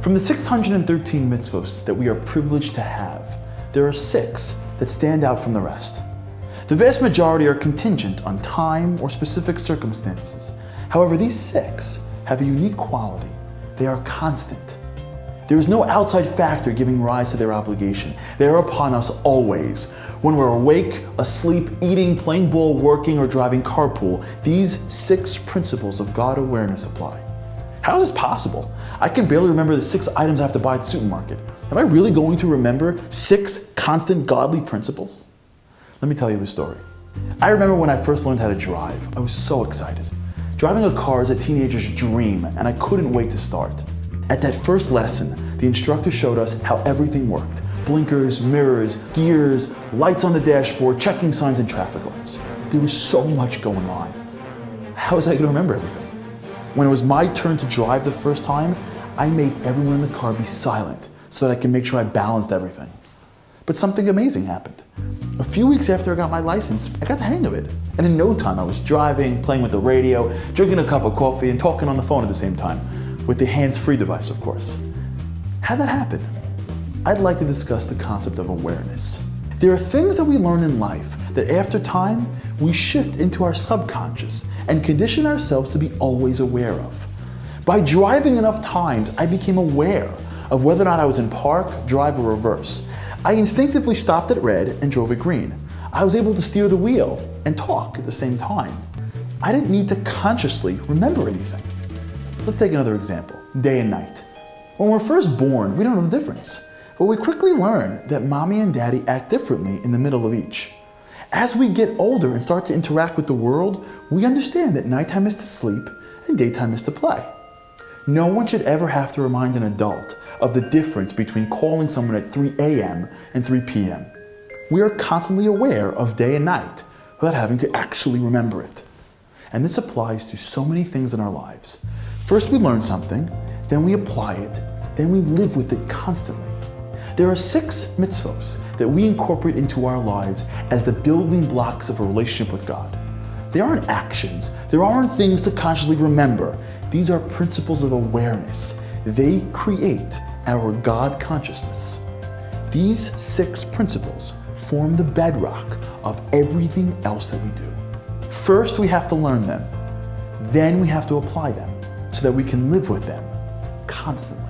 From the 613 mitzvos that we are privileged to have, there are 6 that stand out from the rest. The vast majority are contingent on time or specific circumstances. However, these 6 have a unique quality. They are constant. There is no outside factor giving rise to their obligation. They are upon us always. When we're awake, asleep, eating, playing ball, working, or driving carpool, these 6 principles of God awareness apply. How is this possible? I can barely remember the 6 items I have to buy at the supermarket. Am I really going to remember 6 constant godly principles? Let me tell you a story. I remember when I first learned how to drive, I was so excited. Driving a car is a teenager's dream, and I couldn't wait to start. At that first lesson, the instructor showed us how everything worked. Blinkers, mirrors, gears, lights on the dashboard, checking signs, and traffic lights. There was so much going on. How was I going to remember everything? When it was my turn to drive the first time, I made everyone in the car be silent so that I could make sure I balanced everything. But something amazing happened. A few weeks after I got my license, I got the hang of it. And in no time, I was driving, playing with the radio, drinking a cup of coffee, and talking on the phone at the same time, with the hands-free device, of course. How'd that happen? I'd like to discuss the concept of awareness. There are things that we learn in life that after time, we shift into our subconscious and condition ourselves to be always aware of. By driving enough times, I became aware of whether or not I was in park, drive, or reverse. I instinctively stopped at red and drove at green. I was able to steer the wheel and talk at the same time. I didn't need to consciously remember anything. Let's take another example, day and night. When we're first born, we don't know the difference. But we quickly learn that mommy and daddy act differently in the middle of each. As we get older and start to interact with the world, we understand that nighttime is to sleep and daytime is to play. No one should ever have to remind an adult of the difference between calling someone at 3 a.m. and 3 p.m. We are constantly aware of day and night without having to actually remember it. And this applies to so many things in our lives. First we learn something, then we apply it, then we live with it constantly. There are 6 mitzvos that we incorporate into our lives as the building blocks of a relationship with God. They aren't actions, there aren't things to consciously remember. These are principles of awareness. They create our God consciousness. These 6 principles form the bedrock of everything else that we do. First, we have to learn them. Then we have to apply them so that we can live with them constantly.